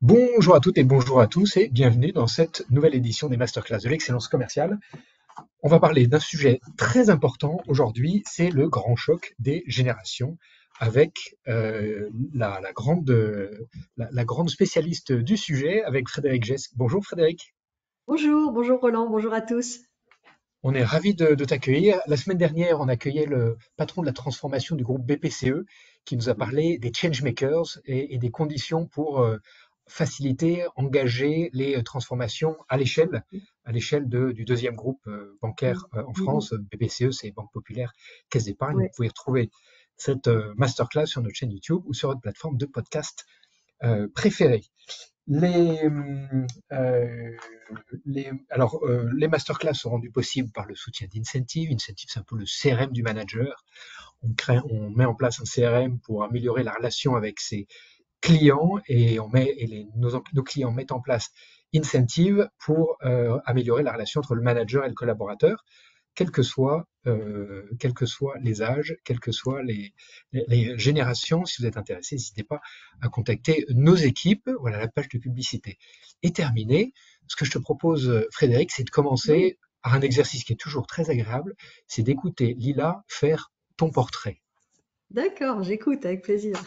Bonjour à toutes et bonjour à tous et bienvenue dans cette nouvelle édition des Masterclass de l'excellence commerciale. On va parler d'un sujet très important aujourd'hui, c'est le grand choc des générations avec la grande spécialiste du sujet, avec Frédéric Gess. Bonjour Frédéric, Bonjour, bonjour Roland, bonjour à tous. on est ravis de t'accueillir. La semaine dernière, on accueillait le patron de la transformation du groupe BPCE qui nous a parlé des changemakers et des conditions pour faciliter, engager les transformations à l'échelle du deuxième groupe bancaire en France. BPCE, c'est Banque Populaire, Caisse d'épargne. Vous Ouais. pouvez retrouver cette masterclass sur notre chaîne YouTube ou sur votre plateforme de podcast préférée. Les, euh, les masterclass sont rendus possibles par le soutien d'Incentive. Incentive, c'est un peu le CRM du manager. On met en place un CRM pour améliorer la relation avec ses clients et nos clients mettent en place Incentive pour améliorer la relation entre le manager et le collaborateur, quels que soient les âges, quelles que soient les générations. Si vous êtes intéressé, n'hésitez pas à contacter nos équipes. Voilà, la page de publicité est terminée. Ce que je te propose, Frédéric, c'est de Oui, commencer par un exercice qui est toujours très agréable, c'est d'écouter Lila faire ton portrait. d'accord, j'écoute avec plaisir.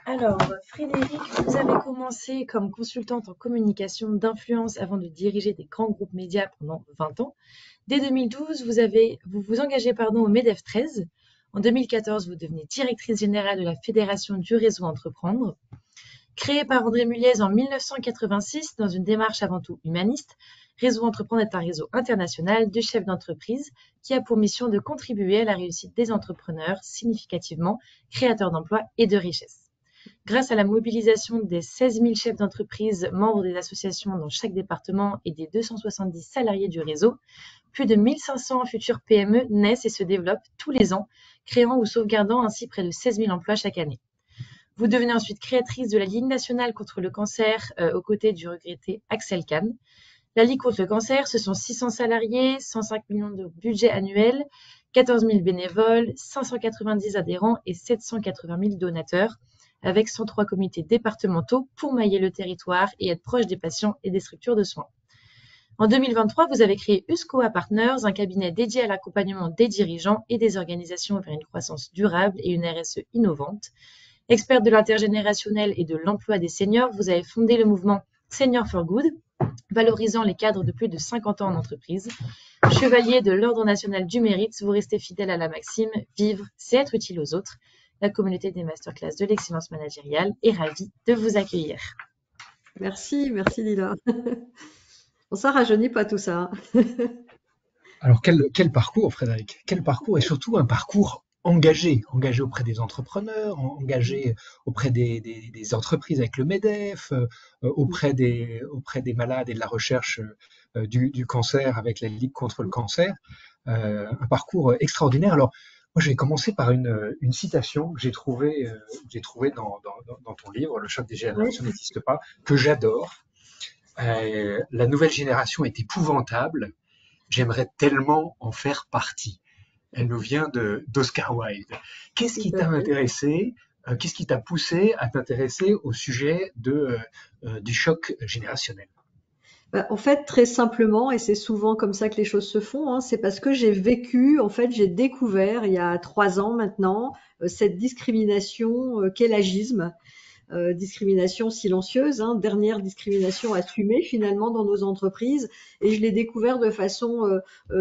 Alors, Frédéric, vous avez commencé comme consultante en communication d'influence avant de diriger des grands groupes médias pendant 20 ans. Dès 2012, vous vous engagez au MEDEF 13. En 2014, vous devenez directrice générale de la Fédération du réseau Entreprendre. Créé par André Muliez en 1986 dans une démarche avant tout humaniste, Réseau Entreprendre est un réseau international de chefs d'entreprise qui a pour mission de contribuer à la réussite des entrepreneurs significativement créateurs d'emplois et de richesses. Grâce à la mobilisation des 16 000 chefs d'entreprise membres des associations dans chaque département et des 270 salariés du réseau, plus de 1500 futures PME naissent et se développent tous les ans, créant ou sauvegardant ainsi près de 16 000 emplois chaque année. Vous devenez ensuite créatrice de la Ligue nationale contre le cancer aux côtés du regretté Axel Kahn. La Ligue contre le cancer, ce sont 600 salariés, 105 millions de budget annuel, 14 000 bénévoles, 590 adhérents et 780 000 donateurs, avec 103 comités départementaux pour mailler le territoire et être proche des patients et des structures de soins. En 2023, vous avez créé USCOA Partners, un cabinet dédié à l'accompagnement des dirigeants et des organisations vers une croissance durable et une RSE innovante. Experte de l'intergénérationnel et de l'emploi des seniors, vous avez fondé le mouvement Senior for Good, valorisant les cadres de plus de 50 ans en entreprise. Chevalier de l'Ordre national du mérite, vous restez fidèle à la maxime « Vivre, c'est être utile aux autres ». La communauté des masterclass de l'excellence managériale est ravie de vous accueillir. Merci, merci Lila. Bon, ça rajeunit pas tout ça. Alors quel parcours, Frédéric? Quel parcours et surtout un parcours engagé auprès des entrepreneurs, engagé auprès des entreprises avec le MEDEF, auprès des malades et de la recherche du cancer avec la Ligue contre le cancer. Un parcours extraordinaire. Alors moi, je vais commencer par une citation que j'ai trouvée dans ton livre, Le choc des Oui, générations n'existe pas, que j'adore. La nouvelle génération est épouvantable. J'aimerais tellement en faire partie. Elle nous vient d'Oscar Wilde. Qu'est-ce tout qui à t'a fait. intéressé, qu'est-ce qui t'a poussé à t'intéresser au sujet du choc générationnel? Bah, en fait, très simplement, et c'est souvent comme ça que les choses se font, hein, c'est parce que j'ai vécu, en fait, j'ai découvert il y a 3 ans maintenant cette discrimination qu'est l'agisme. Discrimination silencieuse, hein, dernière discrimination assumée finalement dans nos entreprises. Et je l'ai découvert de façon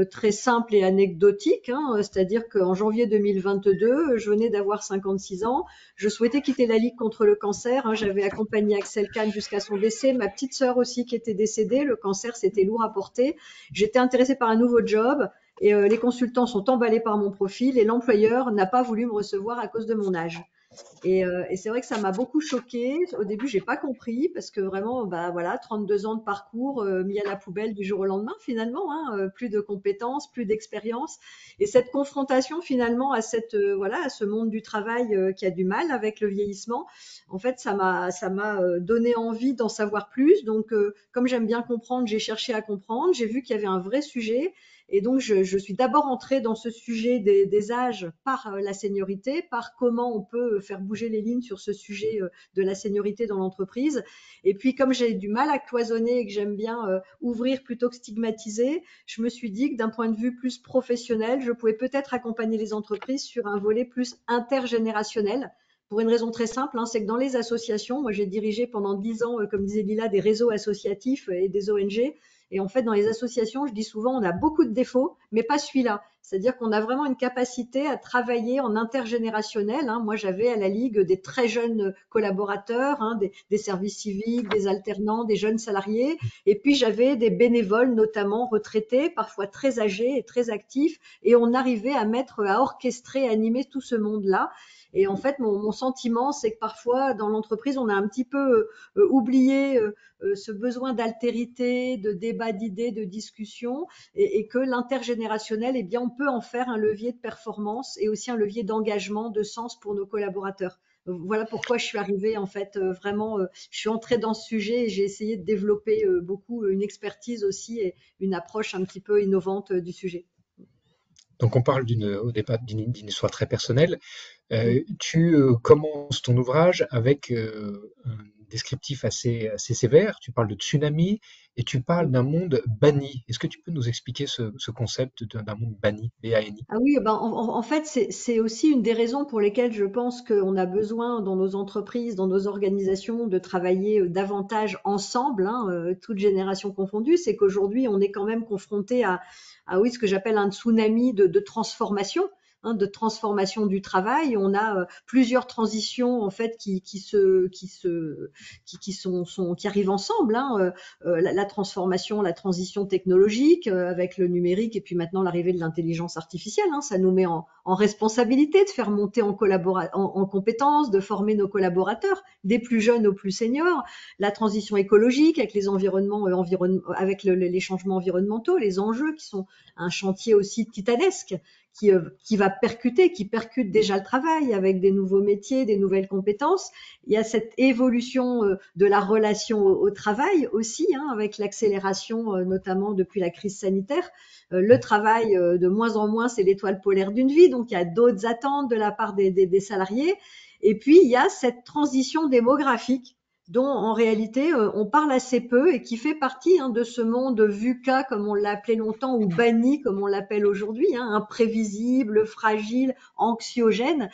très simple et anecdotique, hein, c'est-à-dire qu'en janvier 2022, je venais d'avoir 56 ans, je souhaitais quitter la Ligue contre le cancer, hein, j'avais accompagné Axel Kahn jusqu'à son décès, ma petite sœur aussi qui était décédée, le cancer c'était lourd à porter, j'étais intéressée par un nouveau job. Et les consultants sont emballés par mon profil et l'employeur n'a pas voulu me recevoir à cause de mon âge. Et c'est vrai que ça m'a beaucoup choquée. Au début, j'ai pas compris parce que vraiment, bah voilà, 32 ans de parcours mis à la poubelle du jour au lendemain finalement, hein, plus de compétences, plus d'expérience. Et cette confrontation finalement à voilà, à ce monde du travail qui a du mal avec le vieillissement, en fait, ça m'a donné envie d'en savoir plus. Donc, comme j'aime bien comprendre, j'ai cherché à comprendre. J'ai vu qu'il y avait un vrai sujet. Et donc, je suis d'abord entrée dans ce sujet des âges par la seniorité, par comment on peut faire bouger les lignes sur ce sujet de la seniorité dans l'entreprise. Et puis, comme j'ai du mal à cloisonner et que j'aime bien ouvrir plutôt que stigmatiser, je me suis dit que d'un point de vue plus professionnel, je pouvais peut-être accompagner les entreprises sur un volet plus intergénérationnel. Pour une raison très simple, c'est que dans les associations, moi j'ai dirigé pendant 10 ans, comme disait Lila, des réseaux associatifs et des ONG. Et en fait, dans les associations, je dis souvent, on a beaucoup de défauts, mais pas celui-là. C'est-à-dire qu'on a vraiment une capacité à travailler en intergénérationnel. Moi, j'avais à la Ligue des très jeunes collaborateurs, des services civiques, des alternants, des jeunes salariés. Et puis, j'avais des bénévoles, notamment retraités, parfois très âgés et très actifs. Et on arrivait à orchestrer, à animer tout ce monde-là. Et en fait, mon sentiment, c'est que parfois, dans l'entreprise, on a un petit peu oublié ce besoin d'altérité, de débat d'idées, de discussion, et que l'intergénérationnel, eh bien, on peut en faire un levier de performance et aussi un levier d'engagement, de sens pour nos collaborateurs. Voilà pourquoi je suis arrivée, en fait, vraiment, je suis entrée dans ce sujet et j'ai essayé de développer beaucoup une expertise aussi et une approche un petit peu innovante du sujet. Donc on parle au départ d'une histoire très personnelle. Tu commences ton ouvrage avec un descriptif assez sévère. Tu parles de tsunami et tu parles d'un monde banni. Est-ce que tu peux nous expliquer ce concept d'un monde banni, B-A-N-I? Ah oui, en fait, c'est aussi une des raisons pour lesquelles je pense qu'on a besoin dans nos entreprises, dans nos organisations, de travailler davantage ensemble, toutes générations confondues. C'est qu'aujourd'hui, on est quand même confronté à oui, ce que j'appelle un tsunami de transformation. De transformation du travail. On a plusieurs transitions en fait qui arrivent ensemble. La transformation, la transition technologique avec le numérique et puis maintenant l'arrivée de l'intelligence artificielle. Ça nous met en responsabilité de faire monter en compétences, de former nos collaborateurs, des plus jeunes aux plus seniors. La transition écologique avec les environnements, avec les changements environnementaux, les enjeux qui sont un chantier aussi titanesque qui percute déjà le travail avec des nouveaux métiers, des nouvelles compétences. Il y a cette évolution de la relation au travail aussi, avec l'accélération, notamment depuis la crise sanitaire. Le travail, de moins en moins, c'est l'étoile polaire d'une vie, donc il y a d'autres attentes de la part des salariés. Et puis, il y a cette transition démographique dont en réalité on parle assez peu et qui fait partie de ce monde VUCA comme on l'a appelé longtemps ou banni comme on l'appelle aujourd'hui, imprévisible, fragile, anxiogène.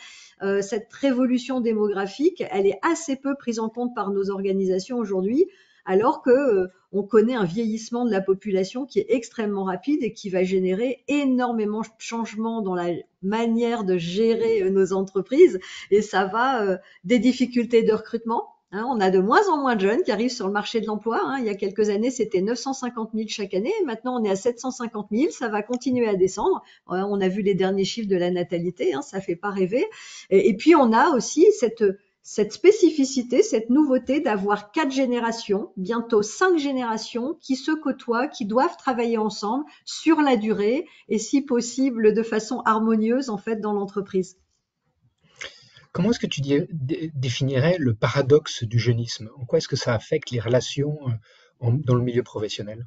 Cette révolution démographique, elle est assez peu prise en compte par nos organisations aujourd'hui, alors que on connaît un vieillissement de la population qui est extrêmement rapide et qui va générer énormément de changements dans la manière de gérer nos entreprises, et ça va des difficultés de recrutement. On a de moins en moins de jeunes qui arrivent sur le marché de l'emploi. Il y a quelques années, c'était 950 000 chaque année. Maintenant, on est à 750 000. Ça va continuer à descendre. On a vu les derniers chiffres de la natalité. Ça fait pas rêver. Et puis, on a aussi cette spécificité, cette nouveauté d'avoir 4 générations, bientôt 5 générations qui se côtoient, qui doivent travailler ensemble sur la durée et si possible de façon harmonieuse en fait dans l'entreprise. Comment est-ce que tu définirais le paradoxe du jeunisme? En quoi est-ce que ça affecte les relations dans le milieu professionnel?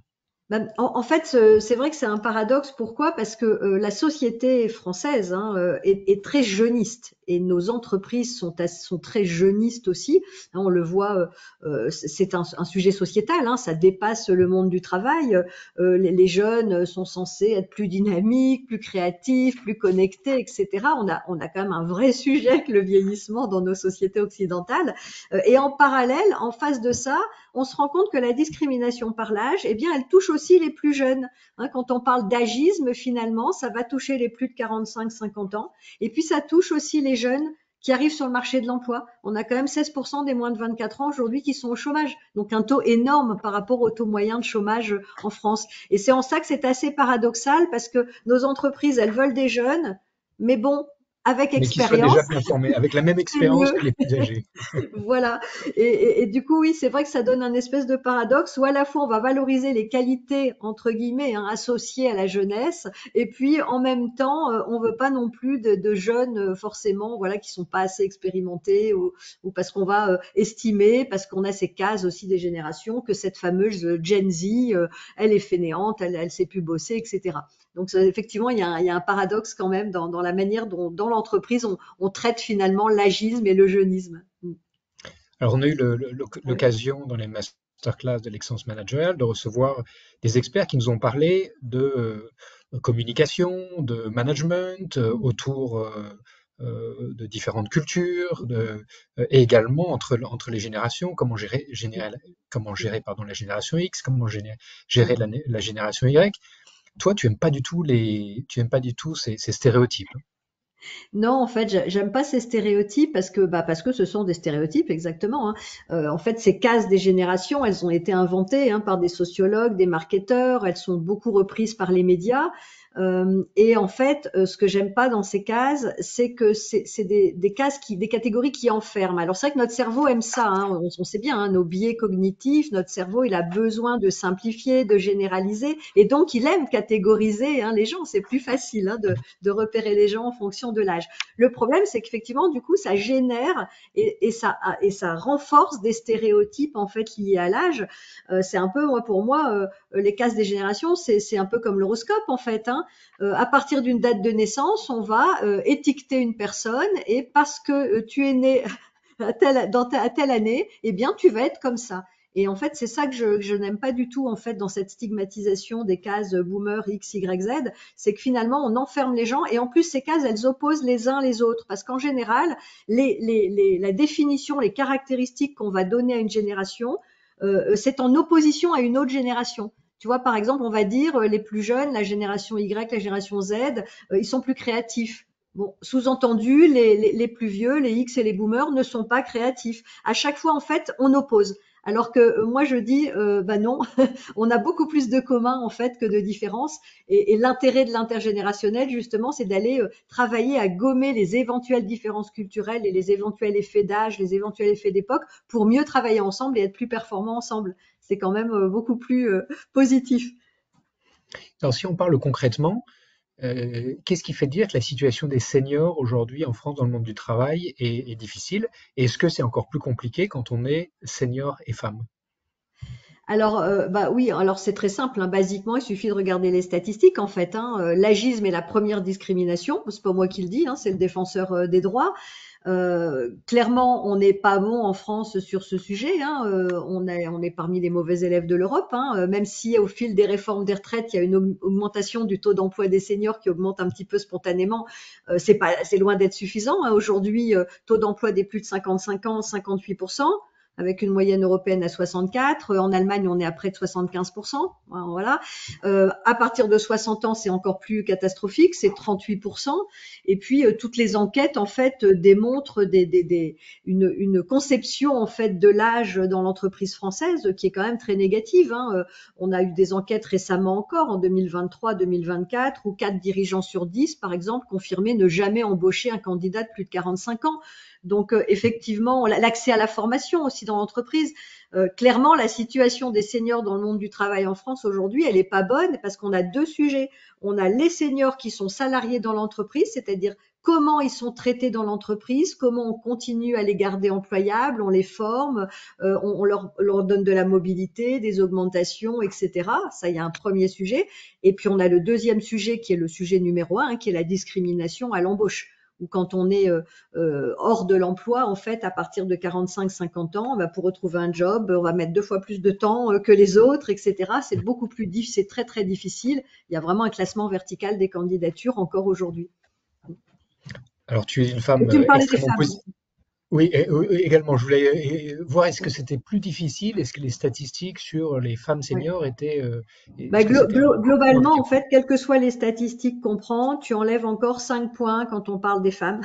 En fait, c'est vrai que c'est un paradoxe. Pourquoi? Parce que la société française est très jeuniste et nos entreprises sont très jeunistes aussi. On le voit, c'est un sujet sociétal. Ça dépasse le monde du travail. Les jeunes sont censés être plus dynamiques, plus créatifs, plus connectés, etc. On a quand même un vrai sujet avec le vieillissement dans nos sociétés occidentales. Et en parallèle, en face de ça, on se rend compte que la discrimination par l'âge, eh bien, elle touche aussi les plus jeunes. Quand on parle d'agisme, finalement, ça va toucher les plus de 45-50 ans. Et puis, ça touche aussi les jeunes qui arrivent sur le marché de l'emploi. On a quand même 16% des moins de 24 ans aujourd'hui qui sont au chômage. Donc, un taux énorme par rapport au taux moyen de chômage en France. Et c'est en ça que c'est assez paradoxal parce que nos entreprises, elles veulent des jeunes, mais bon, avec Mais qui soient déjà expérience, bien formés, avec la même c'est expérience mieux. que les plus âgés. Voilà. Et du coup, oui, c'est vrai que ça donne un espèce de paradoxe où à la fois on va valoriser les qualités entre guillemets hein, associées à la jeunesse, et puis en même temps, on veut pas non plus de jeunes forcément, voilà, qui sont pas assez expérimentés ou parce qu'on va estimer, parce qu'on a ces cases aussi des générations, que cette fameuse Gen Z, elle est fainéante, elle sait plus bosser, etc. Donc effectivement, il y a un paradoxe quand même dans la manière dont dans l'entreprise on traite finalement l'agisme et le jeunisme. Alors, on a eu Ouais. l'occasion dans les masterclass de l'excellence managériale de recevoir des experts qui nous ont parlé de communication, de management autour de différentes cultures, et également entre les générations, comment gérer pardon, la génération X, comment gérer la génération Y. Toi, tu aimes pas du tout ces stéréotypes. Non, en fait, j'aime pas ces stéréotypes parce que ce sont des stéréotypes exactement. Hein. En fait, ces cases des générations, elles ont été inventées hein, par des sociologues, des marketeurs, elles sont beaucoup reprises par les médias. Et en fait, ce que j'aime pas dans ces cases, c'est que c'est des cases des catégories qui enferment. Alors c'est vrai que notre cerveau aime ça. Hein, on sait bien, hein, nos biais cognitifs, notre cerveau, il a besoin de simplifier, de généraliser, et donc il aime catégoriser hein, les gens. C'est plus facile hein, de repérer les gens en fonction de l'âge. Le problème, c'est qu'effectivement, du coup, ça génère et ça renforce des stéréotypes en fait liés à l'âge. C'est un peu, moi, pour moi, les cases des générations, c'est un peu comme l'horoscope en fait. Hein. À partir d'une date de naissance, on va étiqueter une personne et parce que tu es né à telle année, eh bien, tu vas être comme ça. Et en fait, c'est ça que je n'aime pas du tout, en fait, dans cette stigmatisation des cases boomer X, Y, Z, c'est que finalement, on enferme les gens et en plus, ces cases, elles opposent les uns les autres parce qu'en général, la définition, les caractéristiques qu'on va donner à une génération, c'est en opposition à une autre génération. Tu vois, par exemple, on va dire les plus jeunes, la génération Y, la génération Z, ils sont plus créatifs. Bon, sous-entendu, les plus vieux, les X et les boomers ne sont pas créatifs. À chaque fois, en fait, on oppose. Alors que moi, je dis, bah non, on a beaucoup plus de communs en fait que de différences. Et l'intérêt de l'intergénérationnel, justement, c'est d'aller travailler à gommer les éventuelles différences culturelles et les éventuels effets d'âge, les éventuels effets d'époque, pour mieux travailler ensemble et être plus performants ensemble. C'est quand même beaucoup plus positif. Alors, si on parle concrètement, qu'est-ce qui fait dire que la situation des seniors aujourd'hui en France dans le monde du travail est difficile? Et est-ce que c'est encore plus compliqué quand on est senior et femme? Alors, bah oui, alors c'est très simple. Hein. Basiquement, il suffit de regarder les statistiques. En fait, hein. L'agisme est la première discrimination. C'est pas moi qui le dis, hein, c'est le défenseur des droits. Clairement, on n'est pas bon en France sur ce sujet. Hein. On est parmi les mauvais élèves de l'Europe. Hein. Même si au fil des réformes des retraites, il y a une augmentation du taux d'emploi des seniors qui augmente un petit peu spontanément, c'est loin d'être suffisant. Hein. Aujourd'hui, taux d'emploi des plus de 55 ans, 58%. Avec une moyenne européenne à 64. En Allemagne, on est à près de 75%. Voilà. À partir de 60 ans, c'est encore plus catastrophique, c'est 38%. Et puis, toutes les enquêtes, en fait, démontrent une conception, en fait, de l'âge dans l'entreprise française qui est quand même très négative. Hein. On a eu des enquêtes récemment encore, en 2023-2024, où 4 dirigeants sur 10, par exemple, confirmaient ne jamais embaucher un candidat de plus de 45 ans. Donc effectivement, l'accès à la formation aussi dans l'entreprise. Clairement, la situation des seniors dans le monde du travail en France aujourd'hui, elle n'est pas bonne parce qu'on a deux sujets. On a les seniors qui sont salariés dans l'entreprise, c'est-à-dire comment ils sont traités dans l'entreprise, comment on continue à les garder employables, on les forme, on leur donne de la mobilité, des augmentations, etc. Ça, il y a un premier sujet. Et puis on a le deuxième sujet qui est le sujet numéro un, qui est la discrimination à l'embauche ou quand on est hors de l'emploi, en fait, à partir de 45-50 ans, bah, pour retrouver un job, on va mettre 2 fois plus de temps que les autres, etc. C'est beaucoup plus difficile, c'est très très difficile. Il y a vraiment un classement vertical des candidatures encore aujourd'hui. Alors, tu es une Et femme tu me parlais des extrêmement femmes. positive. Oui, également, je voulais voir est-ce que c'était plus difficile, est-ce que les statistiques sur les femmes Ouais. seniors étaient, Bah, est-ce que c'était encore plus globalement, en handicapant? fait, quelles que soient les statistiques qu'on prend, tu enlèves encore 5 points quand on parle des femmes.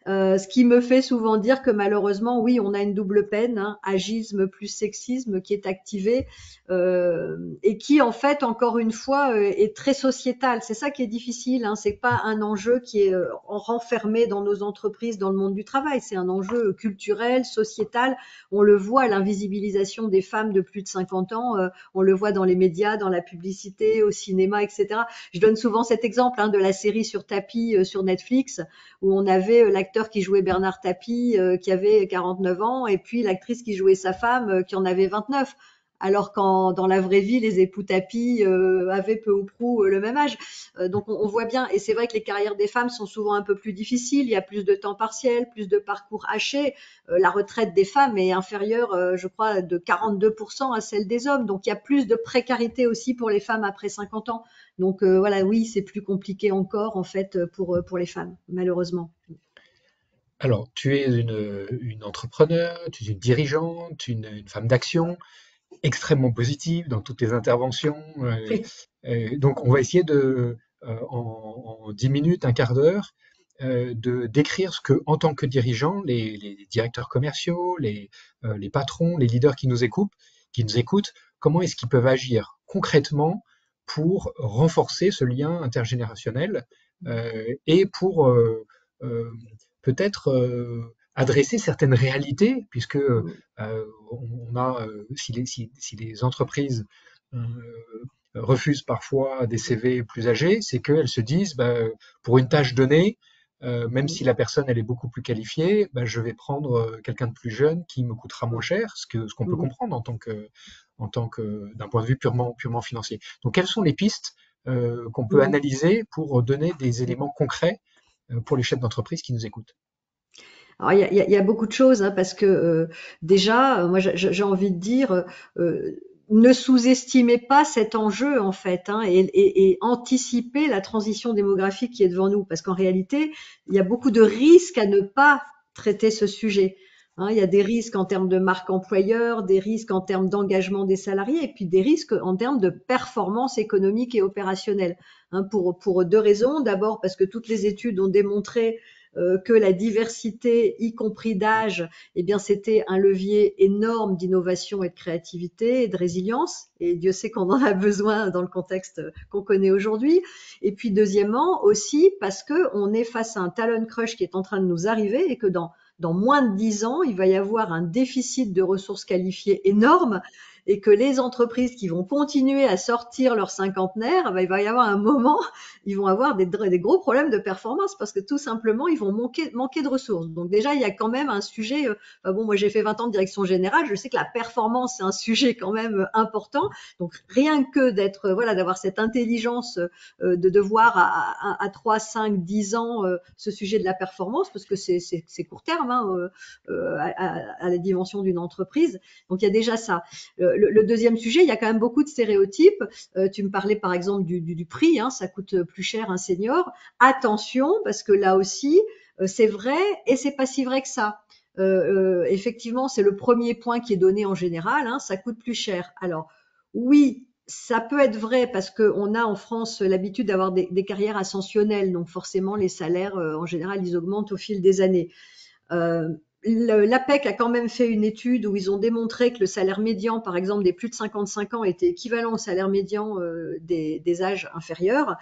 Ce qui me fait souvent dire que malheureusement, oui, on a une double peine, hein, agisme plus sexisme qui est activé et qui en fait, encore une fois, est très sociétal. C'est ça qui est difficile, hein. C'est pas un enjeu qui est renfermé dans nos entreprises, dans le monde du travail. C'est un enjeu culturel, sociétal. On le voit, l'invisibilisation des femmes de plus de 50 ans. On le voit dans les médias, dans la publicité, au cinéma, etc. Je donne souvent cet exemple de la série sur tapis sur Netflix, où on avait l'acteur qui jouait Bernard Tapie qui avait 49 ans, et puis l'actrice qui jouait sa femme qui en avait 29. Alors qu'en dans la vraie vie, les époux Tapie avaient peu ou prou le même âge. Donc on voit bien, et c'est vrai que les carrières des femmes sont souvent un peu plus difficiles. Il y a plus de temps partiel, plus de parcours hachés. La retraite des femmes est inférieure, je crois, de 42% à celle des hommes. Donc il y a plus de précarité aussi pour les femmes après 50 ans. Donc voilà, oui, c'est plus compliqué encore en fait pour les femmes, malheureusement. Alors, tu es une entrepreneur, tu es une dirigeante, une femme d'action, extrêmement positive dans toutes tes interventions. Oui. Donc, on va essayer en 10 minutes, un quart d'heure, de décrire ce que, en tant que dirigeant, les directeurs commerciaux, les patrons, les leaders qui nous écoutent, comment est-ce qu'ils peuvent agir concrètement pour renforcer ce lien intergénérationnel et pour euh, peut-être adresser certaines réalités, puisque si les entreprises euh, refusent parfois des CV plus âgés, c'est qu'elles se disent, pour une tâche donnée, même si la personne elle est beaucoup plus qualifiée, je vais prendre quelqu'un de plus jeune qui me coûtera moins cher, ce qu'on peut comprendre en tant que d'un point de vue purement financier. Donc, quelles sont les pistes qu'on peut analyser pour donner des éléments concrets pour les chefs d'entreprise qui nous écoutent? Alors il y a beaucoup de choses parce que déjà, moi j'ai envie de dire, ne sous-estimez pas cet enjeu en fait, et anticipez la transition démographique qui est devant nous, parce qu'en réalité, il y a beaucoup de risques à ne pas traiter ce sujet. Il y a des risques en termes de marque employeur, des risques en termes d'engagement des salariés, et puis des risques en termes de performance économique et opérationnelle. Pour deux raisons. D'abord parce que toutes les études ont démontré que la diversité, y compris d'âge, eh bien, c'était un levier énorme d'innovation et de créativité et de résilience. Et Dieu sait qu'on en a besoin dans le contexte qu'on connaît aujourd'hui. Et puis, deuxièmement, aussi parce que on est face à un talent crush qui est en train de nous arriver et que dans moins de 10 ans, il va y avoir un déficit de ressources qualifiées énorme et que les entreprises qui vont continuer à sortir leurs cinquantenaires, il va y avoir un moment, ils vont avoir des gros problèmes de performance parce que tout simplement, ils vont manquer de ressources. Donc déjà, il y a quand même un sujet, moi j'ai fait 20 ans de direction générale, je sais que la performance, c'est un sujet quand même important. Donc rien que d'avoir cette intelligence de voir à 3, 5, 10 ans ce sujet de la performance, parce que c'est court terme à la dimension d'une entreprise. Donc il y a déjà ça. Le deuxième sujet, il y a quand même beaucoup de stéréotypes. Tu me parlais par exemple du prix, ça coûte plus cher un senior. Attention, parce que là aussi, c'est vrai et c'est pas si vrai que ça. Effectivement, c'est le premier point qui est donné en général, ça coûte plus cher. Alors oui, ça peut être vrai parce qu'on a en France l'habitude d'avoir des carrières ascensionnelles, donc forcément les salaires en général ils augmentent au fil des années. L'APEC a quand même fait une étude où ils ont démontré que le salaire médian, par exemple, des plus de 55 ans était équivalent au salaire médian des âges inférieurs.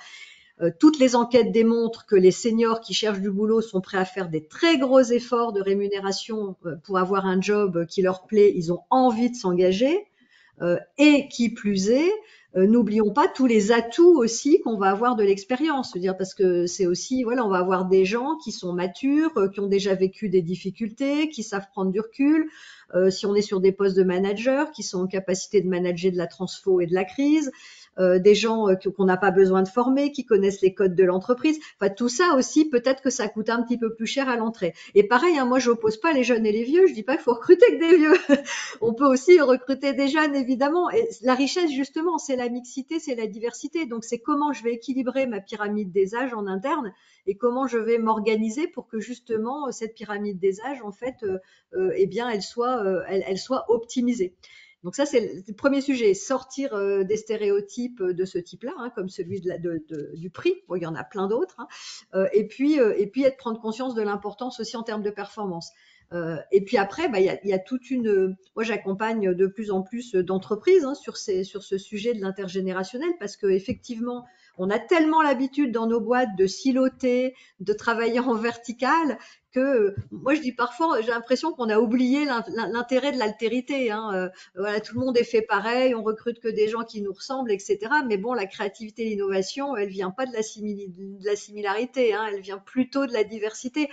Toutes les enquêtes démontrent que les seniors qui cherchent du boulot sont prêts à faire des très gros efforts de rémunération pour avoir un job qui leur plaît. Ils ont envie de s'engager. Et qui plus est, n'oublions pas tous les atouts aussi qu'on va avoir de l'expérience. C'est-à-dire parce que c'est aussi, voilà, on va avoir des gens qui sont matures, qui ont déjà vécu des difficultés, qui savent prendre du recul. Si on est sur des postes de manager, qui sont en capacité de manager de la transfo et de la crise. Des gens qu'on n'a pas besoin de former, qui connaissent les codes de l'entreprise. Enfin, tout ça aussi, peut-être que ça coûte un petit peu plus cher à l'entrée. Et pareil, moi, je n'oppose pas les jeunes et les vieux. Je dis pas qu'il faut recruter que des vieux. On peut aussi recruter des jeunes, évidemment. Et la richesse, justement, c'est la mixité, c'est la diversité. Donc, c'est comment je vais équilibrer ma pyramide des âges en interne et comment je vais m'organiser pour que, justement, cette pyramide des âges, en fait, elle soit optimisée. Donc ça, c'est le premier sujet, sortir des stéréotypes de ce type-là, hein, comme celui du prix. Bon, il y en a plein d'autres. Hein. Et puis prendre conscience de l'importance aussi en termes de performance. Et puis après, bah, il y a toute une. Moi, j'accompagne de plus en plus d'entreprises hein, sur ce sujet de l'intergénérationnel parce que effectivement, on a tellement l'habitude dans nos boîtes de siloter, de travailler en vertical que moi je dis parfois j'ai l'impression qu'on a oublié l'intérêt de l'altérité. Hein. Voilà, tout le monde est fait pareil, on recrute que des gens qui nous ressemblent, etc. Mais bon, la créativité, l'innovation, elle vient pas de la similarité, hein, elle vient plutôt de la diversité.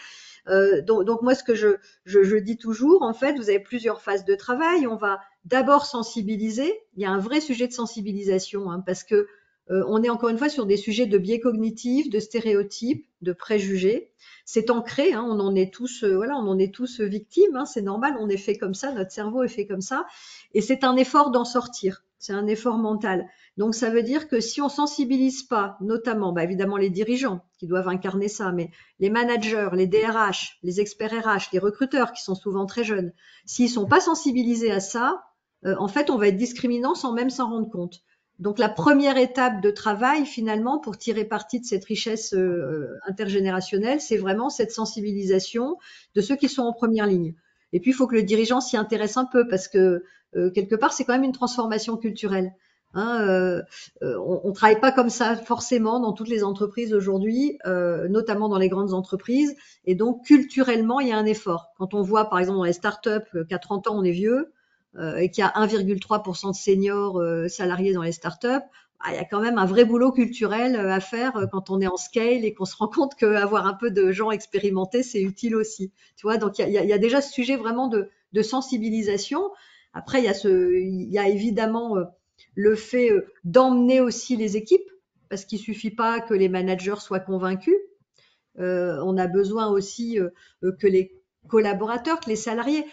Donc moi, ce que je dis toujours, en fait, vous avez plusieurs phases de travail. On va d'abord sensibiliser. Il y a un vrai sujet de sensibilisation, hein, parce que on est encore une fois sur des sujets de biais cognitifs, de stéréotypes, de préjugés. C'est ancré, hein, on en est tous, voilà, on en est tous victimes. Hein, c'est normal, on est fait comme ça, notre cerveau est fait comme ça, et c'est un effort d'en sortir. C'est un effort mental. Donc ça veut dire que si on sensibilise pas, notamment, bah, évidemment les dirigeants qui doivent incarner ça, mais les managers, les DRH, les experts RH, les recruteurs qui sont souvent très jeunes, s'ils sont pas sensibilisés à ça, en fait, on va être discriminant sans même s'en rendre compte. Donc la première étape de travail finalement pour tirer parti de cette richesse intergénérationnelle, c'est vraiment cette sensibilisation de ceux qui sont en première ligne. Et puis il faut que le dirigeant s'y intéresse un peu parce que quelque part c'est quand même une transformation culturelle. Hein, on travaille pas comme ça forcément dans toutes les entreprises aujourd'hui, notamment dans les grandes entreprises. Et donc culturellement il y a un effort. Quand on voit par exemple dans les startups qu'à 30 ans on est vieux, et qu'il y a 1,3% de seniors salariés dans les startups, il y a quand même un vrai boulot culturel à faire quand on est en scale et qu'on se rend compte qu'avoir un peu de gens expérimentés, c'est utile aussi. Tu vois, donc il y a déjà ce sujet vraiment de sensibilisation. Après, il y a évidemment le fait d'emmener aussi les équipes, parce qu'il suffit pas que les managers soient convaincus. On a besoin aussi que les collaborateurs, que les salariés.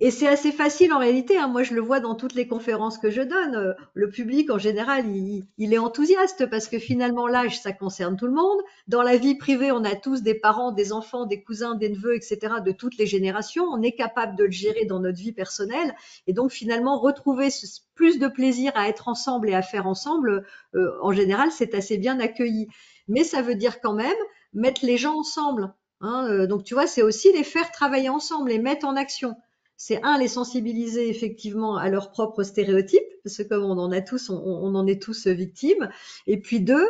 Et c'est assez facile en réalité. Hein. Moi, je le vois dans toutes les conférences que je donne. Le public, en général, il est enthousiaste parce que finalement, l'âge, ça concerne tout le monde. Dans la vie privée, on a tous des parents, des enfants, des cousins, des neveux, etc., de toutes les générations. On est capable de le gérer dans notre vie personnelle. Et donc, finalement, retrouver plus de plaisir à être ensemble et à faire ensemble, en général, c'est assez bien accueilli. Mais ça veut dire quand même mettre les gens ensemble. Hein. Donc, tu vois, c'est aussi les faire travailler ensemble, les mettre en action. C'est les sensibiliser effectivement à leurs propres stéréotypes, parce que comme on en a tous, on en est tous victimes. Et puis deux,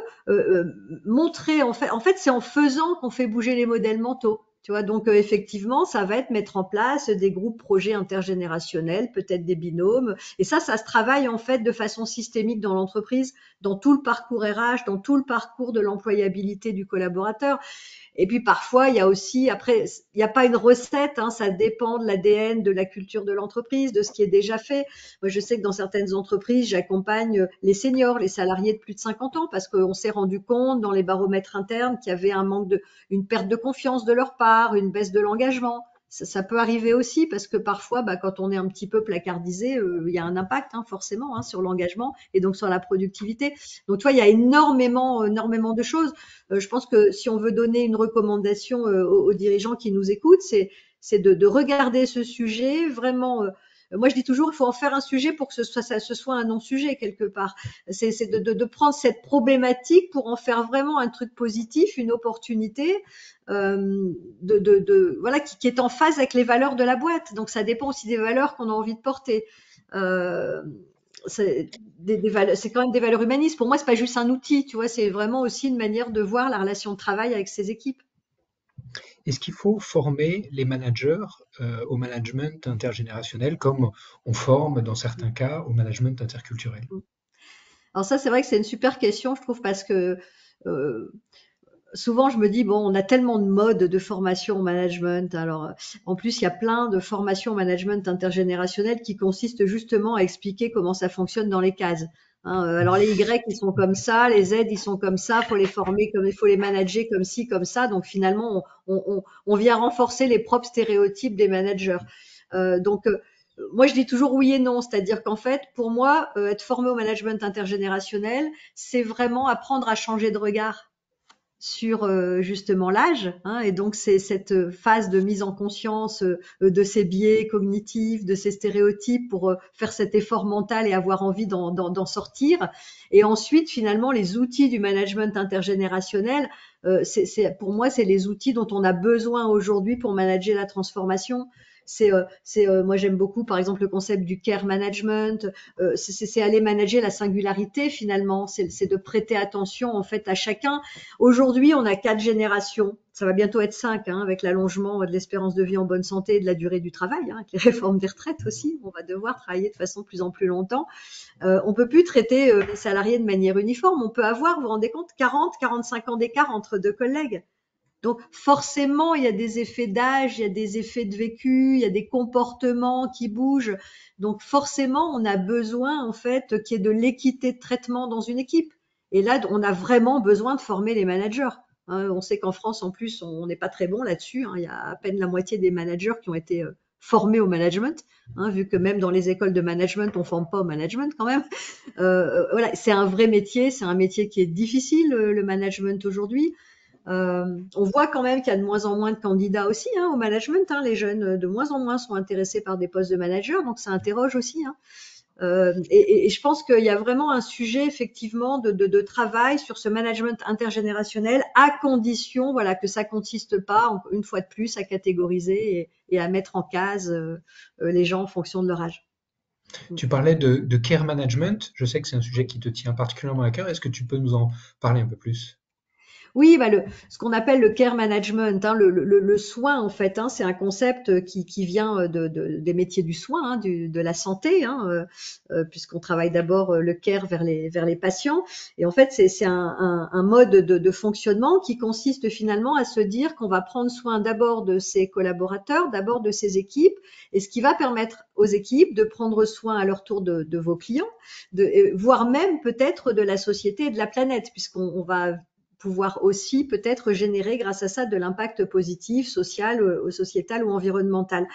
montrer en fait, c'est en faisant qu'on fait bouger les modèles mentaux. Tu vois, donc effectivement, ça va être mettre en place des groupes projets intergénérationnels, peut-être des binômes. Et ça se travaille en fait de façon systémique dans l'entreprise, dans tout le parcours RH, dans tout le parcours de l'employabilité du collaborateur. Et puis parfois, il y a aussi, après, il n'y a pas une recette, hein, ça dépend de l'ADN, de la culture de l'entreprise, de ce qui est déjà fait. Moi, je sais que dans certaines entreprises, j'accompagne les seniors, les salariés de plus de 50 ans, parce qu'on s'est rendu compte dans les baromètres internes qu'il y avait une perte de confiance de leur part, une baisse de l'engagement. Ça peut arriver aussi parce que parfois, bah, quand on est un petit peu placardisé, il y a un impact hein, forcément hein, sur l'engagement et donc sur la productivité. Donc, tu vois, il y a énormément de choses. Je pense que si on veut donner une recommandation aux dirigeants qui nous écoutent, c'est de regarder ce sujet vraiment. Moi, je dis toujours, il faut en faire un sujet pour que ce soit un non-sujet quelque part. C'est de prendre cette problématique pour en faire vraiment un truc positif, une opportunité, voilà, qui est en phase avec les valeurs de la boîte. Donc, ça dépend aussi des valeurs qu'on a envie de porter. C'est c'est quand même des valeurs humanistes. Pour moi, c'est pas juste un outil, tu vois, c'est vraiment aussi une manière de voir la relation de travail avec ses équipes. Est-ce qu'il faut former les managers au management intergénérationnel comme on forme dans certains cas au management interculturel? Alors ça, c'est vrai que c'est une super question, je trouve, parce que souvent je me dis, bon, on a tellement de modes de formation au management. Alors, en plus, il y a plein de formations au management intergénérationnel qui consistent justement à expliquer comment ça fonctionne dans les cases. Hein, alors les Y, ils sont comme ça, les Z, ils sont comme ça, faut les former comme il faut les manager comme ci, comme ça. Donc finalement, on vient renforcer les propres stéréotypes des managers. Donc moi, je dis toujours oui et non, c'est-à-dire qu'en fait, pour moi, être formé au management intergénérationnel, c'est vraiment apprendre à changer de regard sur justement l'âge, hein, et donc c'est cette phase de mise en conscience de ces biais cognitifs, de ces stéréotypes pour faire cet effort mental et avoir envie d'en sortir. Et ensuite, finalement, les outils du management intergénérationnel, pour moi, c'est les outils dont on a besoin aujourd'hui pour manager la transformation. Moi j'aime beaucoup par exemple le concept du care management. C'est aller manager la singularité finalement. C'est de prêter attention en fait à chacun. Aujourd'hui, on a 4 générations. Ça va bientôt être 5, hein, avec l'allongement de l'espérance de vie en bonne santé et de la durée du travail, hein, avec les réformes des retraites aussi. On va devoir travailler de façon de plus en plus longtemps. On peut plus traiter les salariés de manière uniforme. On peut avoir, vous vous rendez compte, 40, 45 ans d'écart entre deux collègues. Donc forcément, il y a des effets d'âge, il y a des effets de vécu, il y a des comportements qui bougent. Donc forcément, on a besoin en fait qu'il y ait de l'équité de traitement dans une équipe. Et là, on a vraiment besoin de former les managers. On sait qu'en France, en plus, on n'est pas très bon là-dessus. Il y a à peine la moitié des managers qui ont été formés au management, vu que même dans les écoles de management, on forme pas au management quand même. Voilà, c'est un vrai métier, c'est un métier qui est difficile, le management aujourd'hui. On voit quand même qu'il y a de moins en moins de candidats aussi au management. Les jeunes de moins en moins sont intéressés par des postes de manager, donc ça interroge aussi. Et je pense qu'il y a vraiment un sujet effectivement de travail sur ce management intergénérationnel, à condition voilà que ça consiste pas une fois de plus à catégoriser et à mettre en case les gens en fonction de leur âge. Tu parlais de care management. Je sais que c'est un sujet qui te tient particulièrement à cœur. Est-ce que tu peux nous en parler un peu plus? Oui, ce qu'on appelle le care management, le soin en fait, c'est un concept qui vient des métiers du soin, de la santé, puisqu'on travaille d'abord le care vers les patients. Et en fait, c'est un mode de fonctionnement qui consiste finalement à se dire qu'on va prendre soin d'abord de ses collaborateurs, d'abord de ses équipes, et ce qui va permettre aux équipes de prendre soin à leur tour de vos clients, voire même peut-être de la société et de la planète, puisqu'on va pouvoir aussi peut-être générer grâce à ça de l'impact positif, social, sociétal ou environnemental.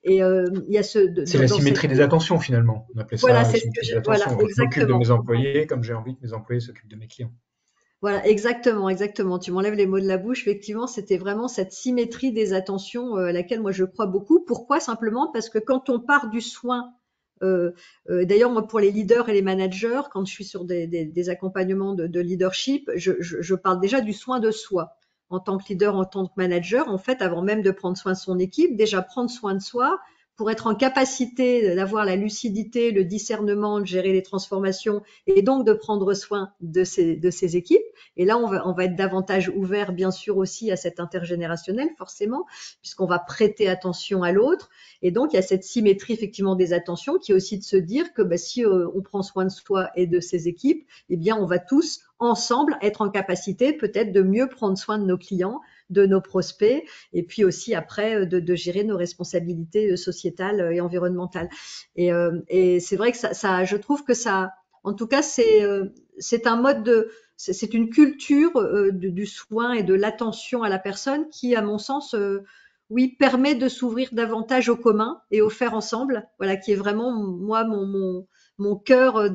Et il y a C'est la symétrie des attentions finalement. On appelait voilà, ça c'est ce symétrie que des attentions. Je m'occupe de exactement. mes employés comme j'ai envie que mes employés s'occupent de mes clients. Voilà, exactement, exactement. Tu m'enlèves les mots de la bouche. Effectivement, c'était vraiment cette symétrie des attentions à laquelle moi je crois beaucoup. Pourquoi? Simplement parce que quand on part du soin, d'ailleurs moi pour les leaders et les managers, quand je suis sur des accompagnements de leadership, je parle déjà du soin de soi. En tant que leader, en tant que manager, en fait, avant même de prendre soin de son équipe, déjà prendre soin de soi pour être en capacité d'avoir la lucidité, le discernement, de gérer les transformations et donc de prendre soin de ses équipes. Et là, on va être davantage ouvert, bien sûr, aussi à cet intergénérationnel, forcément, puisqu'on va prêter attention à l'autre. Et donc, il y a cette symétrie, effectivement, des attentions qui est aussi de se dire que si on prend soin de soi et de ses équipes, eh bien, on va tous ensemble être en capacité peut-être de mieux prendre soin de nos clients, de nos prospects, et puis aussi après de gérer nos responsabilités sociétales et environnementales. Et c'est vrai que je trouve que ça, en tout cas, c'est un mode c'est une culture du soin et de l'attention à la personne qui, à mon sens, oui, permet de s'ouvrir davantage au commun et au faire ensemble. Voilà, qui est vraiment moi mon cœur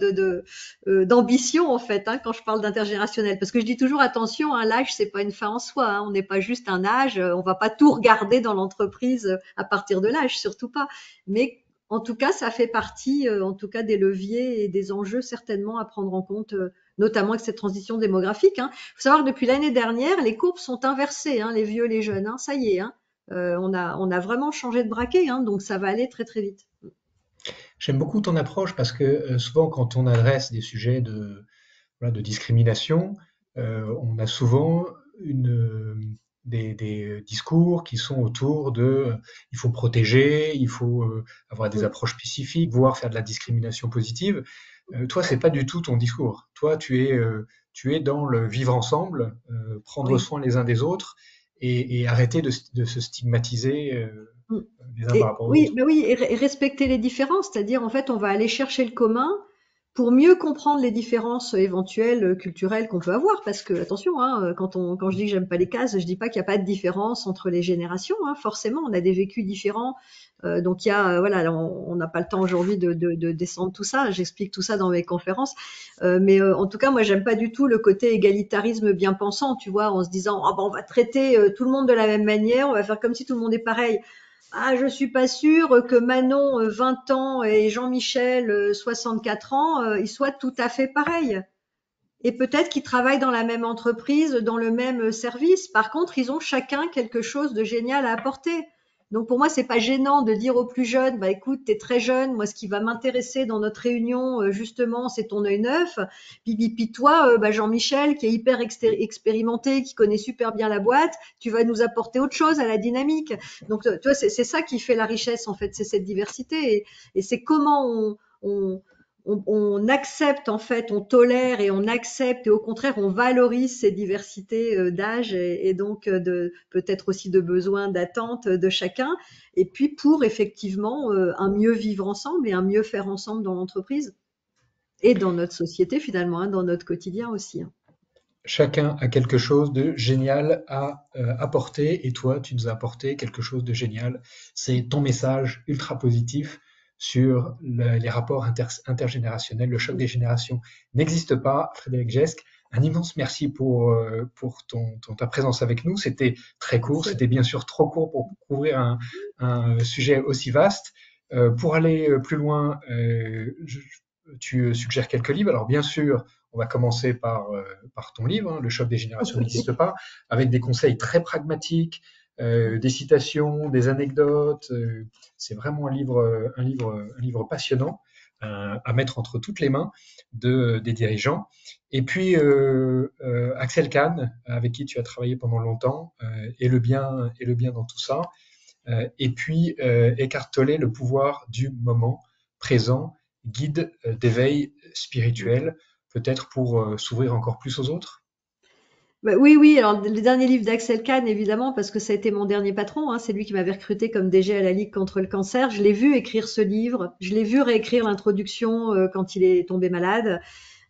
d'ambition en fait, quand je parle d'intergénérationnel. Parce que je dis toujours attention, l'âge c'est pas une fin en soi. On n'est pas juste un âge. On va pas tout regarder dans l'entreprise à partir de l'âge, surtout pas. Mais en tout cas, ça fait partie, en tout cas, des leviers et des enjeux certainement à prendre en compte, notamment avec cette transition démographique. Il faut savoir que depuis l'année dernière, les courbes sont inversées, les vieux, les jeunes. Ça y est, on a vraiment changé de braquet, donc ça va aller très très vite. J'aime beaucoup ton approche parce que souvent quand on adresse des sujets de discrimination, on a souvent des discours qui sont autour de il faut protéger, il faut avoir des Oui, approches spécifiques, voire faire de la discrimination positive. Toi, c'est pas du tout ton discours. Toi, tu es dans le vivre ensemble, prendre oui. soin les uns des autres et arrêter de se stigmatiser Mm. les uns par rapport aux Oui, autres. mais oui, et respecter les différences, c'est-à-dire en fait, on va aller chercher le commun pour mieux comprendre les différences éventuelles culturelles qu'on peut avoir. Parce que, attention, hein, quand je dis que j'aime pas les cases, je dis pas qu'il n'y a pas de différence entre les générations. Hein, forcément, on a des vécus différents. Donc il y a, voilà, on n'a pas le temps aujourd'hui de descendre tout ça. J'explique tout ça dans mes conférences. Mais en tout cas, moi, j'aime pas du tout le côté égalitarisme bien pensant, tu vois, en se disant, ah ben, on va traiter tout le monde de la même manière, on va faire comme si tout le monde est pareil. Ah, je suis pas sûre que Manon, 20 ans, et Jean-Michel, 64 ans, ils soient tout à fait pareils. Et peut-être qu'ils travaillent dans la même entreprise, dans le même service. Par contre, ils ont chacun quelque chose de génial à apporter. Donc pour moi, c'est pas gênant de dire aux plus jeunes, bah écoute, t'es très jeune, moi ce qui va m'intéresser dans notre réunion, justement, c'est ton œil neuf. Puis toi, bah Jean-Michel, qui est hyper expérimenté, qui connaît super bien la boîte, tu vas nous apporter autre chose à la dynamique. Donc tu vois, c'est ça qui fait la richesse en fait, c'est cette diversité et c'est comment on accepte en fait, on tolère et on accepte et au contraire on valorise ces diversités d'âge et donc de peut-être aussi de besoins, d'attentes de chacun. Et puis pour effectivement un mieux vivre ensemble et un mieux faire ensemble dans l'entreprise et dans notre société finalement, hein, dans notre quotidien aussi. Hein. Chacun a quelque chose de génial à apporter et toi, tu nous as apporté quelque chose de génial. C'est ton message ultra positif sur les rapports intergénérationnels. Le choc des générations n'existe pas. Frédéric Gesque, un immense merci pour ta présence avec nous. C'était très court, c'était bien sûr trop court pour couvrir un sujet aussi vaste. Pour aller plus loin, tu suggères quelques livres. Alors bien sûr, on va commencer par ton livre, hein, Le choc des générations n'existe pas, avec des conseils très pragmatiques, des citations, des anecdotes. C'est vraiment un livre passionnant à mettre entre toutes les mains des dirigeants. Et puis Axel Kahn, avec qui tu as travaillé pendant longtemps, et le bien dans tout ça. Et puis Eckhart Tolle, Le pouvoir du moment présent, guide d'éveil spirituel, peut-être pour s'ouvrir encore plus aux autres. Bah, oui, oui, alors le dernier livre d'Axel Kahn, évidemment, parce que ça a été mon dernier patron, hein, c'est lui qui m'avait recruté comme DG à la Ligue contre le cancer. Je l'ai vu écrire ce livre, je l'ai vu réécrire l'introduction quand il est tombé malade.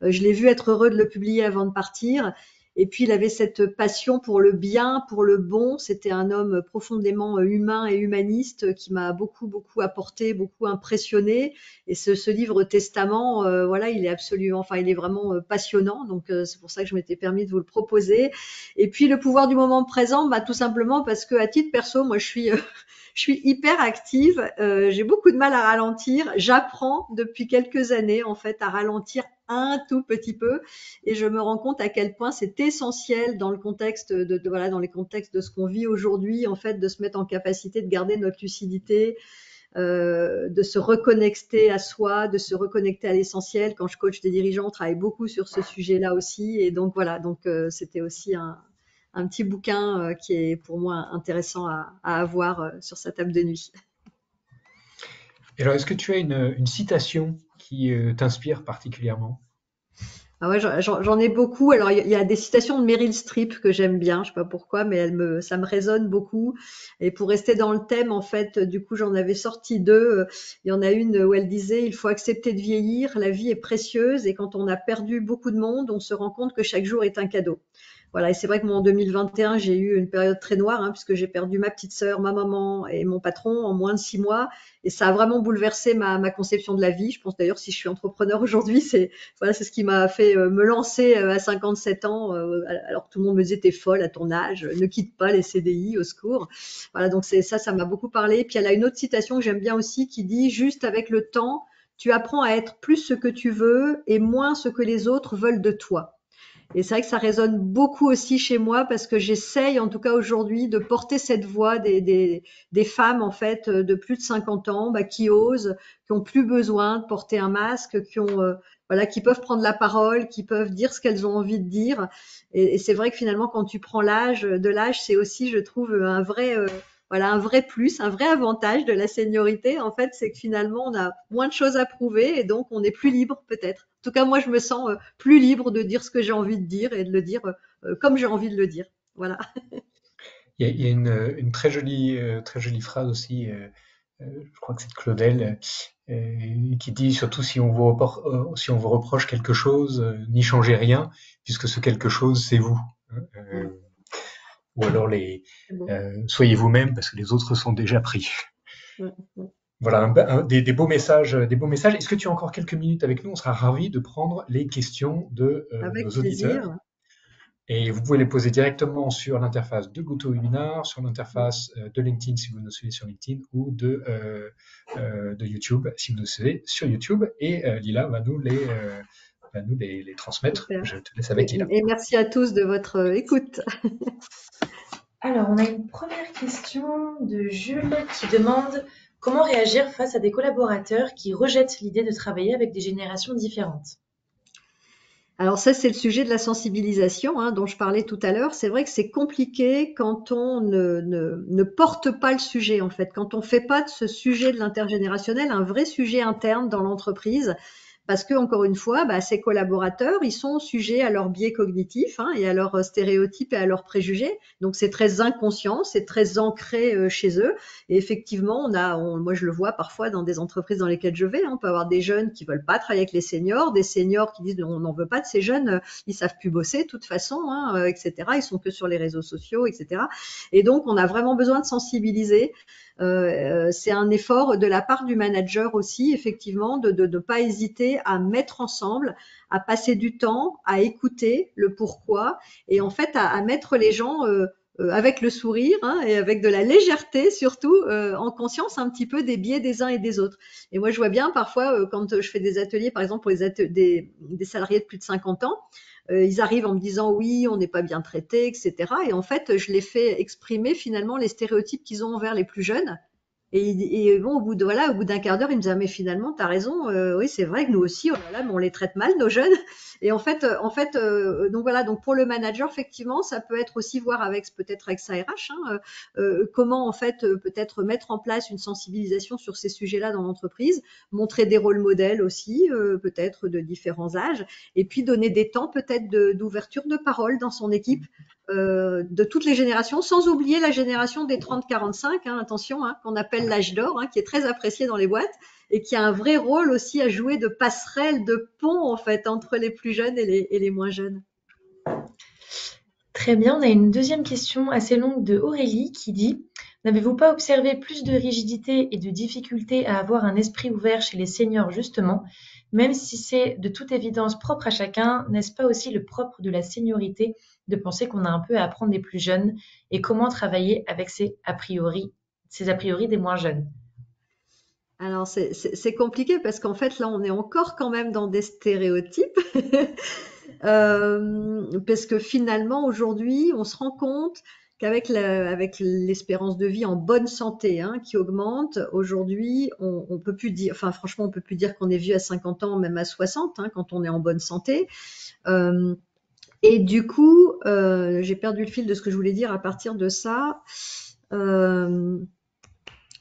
Je l'ai vu être heureux de le publier avant de partir. Et puis, il avait cette passion pour le bien, pour le bon. C'était un homme profondément humain et humaniste qui m'a beaucoup, beaucoup apporté, beaucoup impressionné. Et ce livre Testament, voilà, il est absolument, enfin, il est vraiment passionnant. Donc, c'est pour ça que je m'étais permis de vous le proposer. Et puis, le pouvoir du moment présent, bah, tout simplement parce que, à titre perso, moi, je suis hyper active. J'ai beaucoup de mal à ralentir. J'apprends depuis quelques années, en fait, à ralentir un tout petit peu et je me rends compte à quel point c'est essentiel dans le contexte voilà, dans les contextes de ce qu'on vit aujourd'hui, en fait, de se mettre en capacité de garder notre lucidité, de se reconnecter à soi, de se reconnecter à l'essentiel. Quand je coach des dirigeants, on travaille beaucoup sur ce sujet-là aussi. Et donc voilà, donc c'était aussi un petit bouquin qui est pour moi intéressant à avoir sur sa table de nuit. Et alors, est-ce que tu as une citation qui t'inspire particulièrement? Ah ouais, j'en ai beaucoup. Alors, il y a des citations de Meryl Streep que j'aime bien. Je sais pas pourquoi, mais ça me résonne beaucoup. Et pour rester dans le thème, en fait, du coup, j'en avais sorti deux. Il y en a une où elle disait, il faut accepter de vieillir. La vie est précieuse et quand on a perdu beaucoup de monde, on se rend compte que chaque jour est un cadeau. Voilà, et c'est vrai que moi en 2021, j'ai eu une période très noire, hein, puisque j'ai perdu ma petite sœur, ma maman et mon patron en moins de 6 mois, et ça a vraiment bouleversé ma conception de la vie. Je pense d'ailleurs si je suis entrepreneur aujourd'hui, voilà, c'est ce qui m'a fait me lancer à 57 ans, alors que tout le monde me disait t'es folle à ton âge, ne quitte pas les CDI, au secours. Voilà, donc c'est ça m'a beaucoup parlé. Puis elle a une autre citation que j'aime bien aussi qui dit juste avec le temps, tu apprends à être plus ce que tu veux et moins ce que les autres veulent de toi. Et c'est vrai que ça résonne beaucoup aussi chez moi parce que j'essaye, en tout cas aujourd'hui, de porter cette voix des femmes, en fait, de plus de 50 ans, bah, qui osent, qui ont plus besoin de porter un masque, voilà, qui peuvent prendre la parole, qui peuvent dire ce qu'elles ont envie de dire. Et c'est vrai que finalement, quand tu prends l'âge, c'est aussi, je trouve, voilà, un vrai plus, un vrai avantage de la seniorité, en fait, c'est que finalement, on a moins de choses à prouver et donc on est plus libre peut-être. En tout cas, moi, je me sens plus libre de dire ce que j'ai envie de dire et de le dire comme j'ai envie de le dire. Voilà. Il y a une très jolie phrase aussi je crois que c'est de Claudel, qui dit surtout si on vous reproche quelque chose, n'y changez rien, puisque ce quelque chose, c'est vous. Mm. Ou alors C'est beau. soyez vous-même parce que les autres sont déjà pris. Mm, mm. Voilà, des beaux messages, des beaux messages. Est-ce que tu as encore quelques minutes avec nous? On sera ravis de prendre les questions de nos Avec auditeurs. plaisir. Et vous pouvez les poser directement sur l'interface de GoToWebinar, sur l'interface de LinkedIn si vous nous suivez sur LinkedIn, ou de YouTube si vous nous suivez sur YouTube. Et Lila va nous les transmettre. Super. Je te laisse avec Lila. Et merci à tous de votre écoute. Alors, on a une première question de Jules qui demande comment réagir face à des collaborateurs qui rejettent l'idée de travailler avec des générations différentes. Alors ça, c'est le sujet de la sensibilisation, hein, dont je parlais tout à l'heure. C'est vrai que c'est compliqué quand on ne porte pas le sujet, en fait, quand on fait pas de ce sujet de l'intergénérationnel un vrai sujet interne dans l'entreprise. Parce que, encore une fois, bah, ces collaborateurs, ils sont sujets à leurs biais cognitifs, hein, et à leurs stéréotypes et à leurs préjugés. Donc, c'est très inconscient, c'est très ancré chez eux. Et effectivement, moi, je le vois parfois dans des entreprises dans lesquelles je vais. Hein, on peut avoir des jeunes qui veulent pas travailler avec les seniors, des seniors qui disent on n'en veut pas de ces jeunes, ils savent plus bosser de toute façon, hein, etc. Ils sont que sur les réseaux sociaux, etc. Et donc, on a vraiment besoin de sensibiliser. C'est un effort de la part du manager aussi, effectivement, de ne pas hésiter à mettre ensemble, à passer du temps, à écouter le pourquoi et en fait à mettre les gens avec le sourire, hein, et avec de la légèreté surtout, en conscience un petit peu des biais des uns et des autres. Et moi, je vois bien parfois quand je fais des ateliers, par exemple pour des salariés de plus de 50 ans, ils arrivent en me disant oui, on n'est pas bien traité, etc. Et en fait, je les fais exprimer finalement les stéréotypes qu'ils ont envers les plus jeunes. Et bon, au bout d'un quart d'heure, il me disait, ah, mais finalement, t'as raison, oui, c'est vrai que nous aussi, oh là là, mais on les traite mal, nos jeunes. Et donc voilà, donc pour le manager, effectivement, ça peut être aussi voir peut-être avec sa RH, hein, comment en fait peut-être mettre en place une sensibilisation sur ces sujets-là dans l'entreprise, montrer des rôles modèles aussi, peut-être de différents âges, et puis donner des temps peut-être d'ouverture de parole dans son équipe de toutes les générations, sans oublier la génération des 30-45, hein, attention, hein, qu'on appelle l'âge d'or, hein, qui est très apprécié dans les boîtes et qui a un vrai rôle aussi à jouer de passerelle, de pont en fait entre les plus jeunes et les moins jeunes. Très bien, on a une deuxième question assez longue de Aurélie qui dit n'avez-vous pas observé plus de rigidité et de difficulté à avoir un esprit ouvert chez les seniors justement, même si c'est de toute évidence propre à chacun, n'est-ce pas aussi le propre de la seniorité de penser qu'on a un peu à apprendre des plus jeunes et comment travailler avec ces a priori des moins jeunes? Alors c'est compliqué parce qu'en fait là on est encore quand même dans des stéréotypes parce que finalement aujourd'hui on se rend compte qu'avec avec l'espérance de vie en bonne santé, hein, qui augmente aujourd'hui, on peut plus dire, enfin franchement on peut plus dire qu'on est vieux à 50 ans, même à 60, hein, quand on est en bonne santé. Et du coup, j'ai perdu le fil de ce que je voulais dire à partir de ça.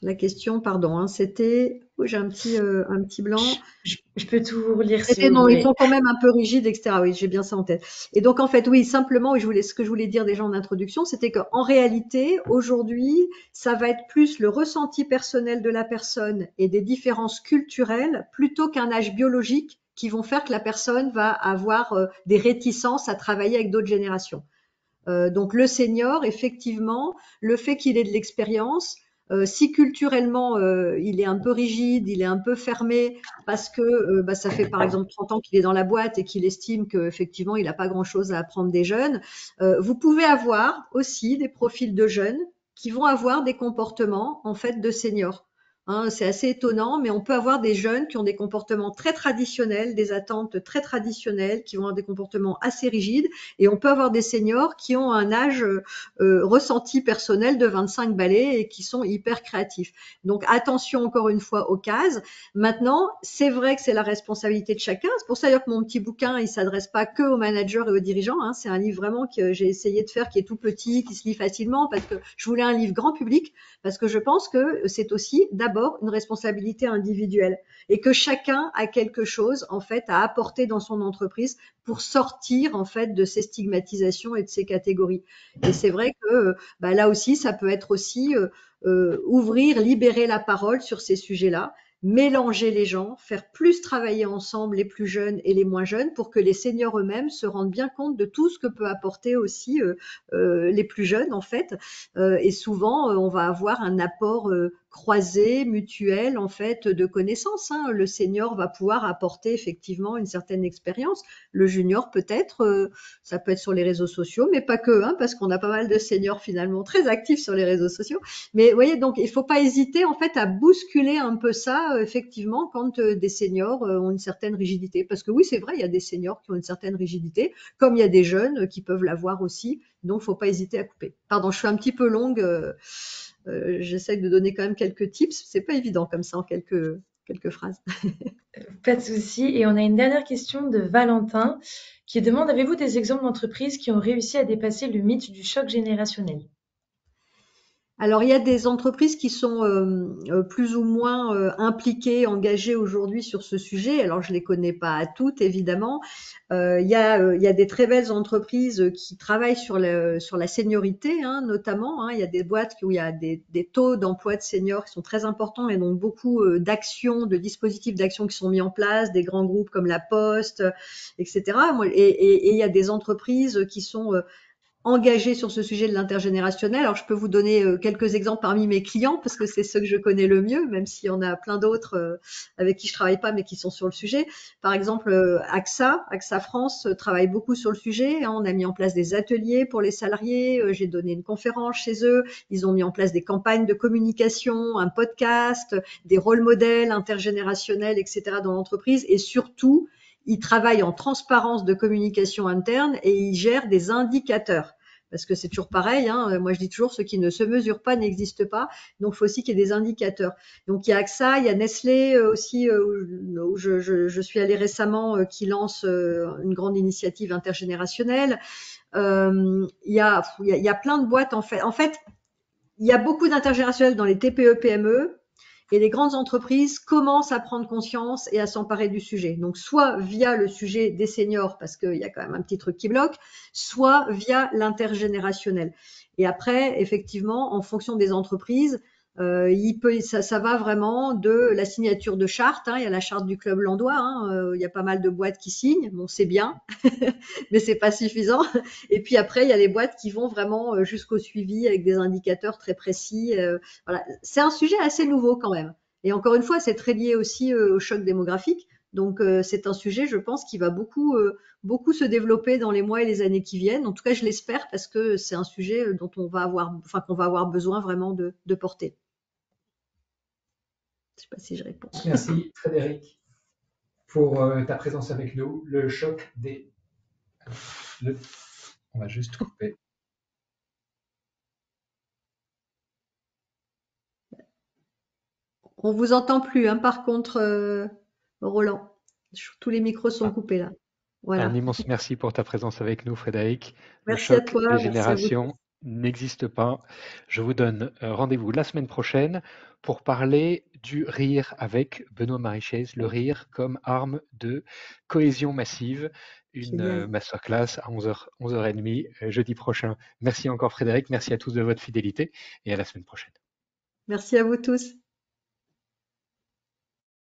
La question, pardon, hein, c'était, j'ai un petit blanc. Je peux tout vous relire si C'était vous non, ils voulez. sont quand même un peu rigides, etc. Oui, j'ai bien ça en tête. Et donc en fait, oui, simplement, ce que je voulais dire déjà en introduction, c'était qu'en réalité, aujourd'hui, ça va être plus le ressenti personnel de la personne et des différences culturelles plutôt qu'un âge biologique qui vont faire que la personne va avoir des réticences à travailler avec d'autres générations. Donc le senior, effectivement, le fait qu'il ait de l'expérience, si culturellement il est un peu rigide, il est un peu fermé, parce que ça fait par exemple 30 ans qu'il est dans la boîte et qu'il estime qu'effectivement il n'a pas grand-chose à apprendre des jeunes, vous pouvez avoir aussi des profils de jeunes qui vont avoir des comportements en fait de seniors. Hein, c'est assez étonnant, mais on peut avoir des jeunes qui ont des comportements très traditionnels, des attentes très traditionnelles, qui vont avoir des comportements assez rigides, et on peut avoir des seniors qui ont un âge ressenti personnel de 25 balais et qui sont hyper créatifs. Donc attention encore une fois aux cases. Maintenant, c'est vrai que c'est la responsabilité de chacun. C'est pour ça d'ailleurs que mon petit bouquin, il s'adresse pas que aux managers et aux dirigeants. Hein. C'est un livre vraiment que j'ai essayé de faire qui est tout petit, qui se lit facilement, parce que je voulais un livre grand public, parce que je pense que c'est aussi d'abord d'abord une responsabilité individuelle et que chacun a quelque chose en fait à apporter dans son entreprise pour sortir en fait de ces stigmatisations et de ces catégories. Et c'est vrai que là aussi, ça peut être aussi ouvrir, libérer la parole sur ces sujets-là, mélanger les gens, faire plus travailler ensemble les plus jeunes et les moins jeunes pour que les seniors eux-mêmes se rendent bien compte de tout ce que peut apporter aussi les plus jeunes en fait. Et souvent, on va avoir un apport croisé, mutuel en fait de connaissances. Hein. Le senior va pouvoir apporter effectivement une certaine expérience. Le junior peut-être, ça peut être sur les réseaux sociaux, mais pas que, hein, parce qu'on a pas mal de seniors finalement très actifs sur les réseaux sociaux. Mais vous voyez, donc il faut pas hésiter en fait à bousculer un peu ça, effectivement, quand des seniors ont une certaine rigidité. Parce que oui, c'est vrai, il y a des seniors qui ont une certaine rigidité, comme il y a des jeunes qui peuvent l'avoir aussi. Donc, faut pas hésiter à couper. Pardon, je suis un petit peu longue. J'essaie de donner quand même quelques tips. C'est pas évident comme ça en quelques phrases. Pas de souci. Et on a une dernière question de Valentin qui demande, avez-vous des exemples d'entreprises qui ont réussi à dépasser le mythe du choc générationnel? Alors, il y a des entreprises qui sont plus ou moins impliquées, engagées aujourd'hui sur ce sujet. Alors, je les connais pas à toutes, évidemment. Il y a des très belles entreprises qui travaillent sur la seniorité, hein, notamment. Hein. Il y a des boîtes où il y a des taux d'emploi de seniors qui sont très importants et donc beaucoup d'actions, de dispositifs d'action qui sont mis en place, des grands groupes comme la Poste, etc. Et il y a des entreprises qui sont engagé sur ce sujet de l'intergénérationnel. Alors, je peux vous donner quelques exemples parmi mes clients parce que c'est ceux que je connais le mieux, même s'il y en a plein d'autres avec qui je travaille pas, mais qui sont sur le sujet. Par exemple, AXA France travaille beaucoup sur le sujet. Hein. On a mis en place des ateliers pour les salariés. J'ai donné une conférence chez eux. Ils ont mis en place des campagnes de communication, un podcast, des rôles modèles intergénérationnels, etc. dans l'entreprise. Et surtout, ils travaillent en transparence de communication interne et ils gèrent des indicateurs. Parce que c'est toujours pareil, hein. Moi je dis toujours, ce qui ne se mesure pas n'existe pas. Donc il faut aussi qu'il y ait des indicateurs. Donc il y a AXA, il y a Nestlé aussi, où je suis allée récemment, qui lance une grande initiative intergénérationnelle. Il y a plein de boîtes en fait. En fait, il y a beaucoup d'intergénérationnels dans les TPE, PME. Et les grandes entreprises commencent à prendre conscience et à s'emparer du sujet. Donc, soit via le sujet des seniors, parce qu'il y a quand même un petit truc qui bloque, soit via l'intergénérationnel. Et après, effectivement, en fonction des entreprises, ça va vraiment de la signature de charte. Hein, il y a la charte du Club Landois. Hein, il y a pas mal de boîtes qui signent. Bon, c'est bien, mais c'est pas suffisant. Et puis après, il y a les boîtes qui vont vraiment jusqu'au suivi avec des indicateurs très précis. Voilà, c'est un sujet assez nouveau quand même. Et encore une fois, c'est très lié aussi au choc démographique. Donc c'est un sujet, je pense, qui va beaucoup se développer dans les mois et les années qui viennent. En tout cas, je l'espère parce que c'est un sujet dont qu'on va avoir besoin vraiment de porter. Je sais pas si je réponds. Merci Frédéric pour ta présence avec nous. Le choc des... On va juste couper. On vous entend plus, hein, par contre, Roland. Tous les micros sont coupés là. Voilà. Un immense merci pour ta présence avec nous, Frédéric. Le Merci à choc toi, des merci à vous. générations n'existe pas. Je vous donne rendez-vous la semaine prochaine pour parler du rire avec Benoît Marichès, le rire comme arme de cohésion massive, une Génial. masterclass à 11h, 11h30 jeudi prochain. Merci encore Frédéric, merci à tous de votre fidélité et à la semaine prochaine. Merci à vous tous.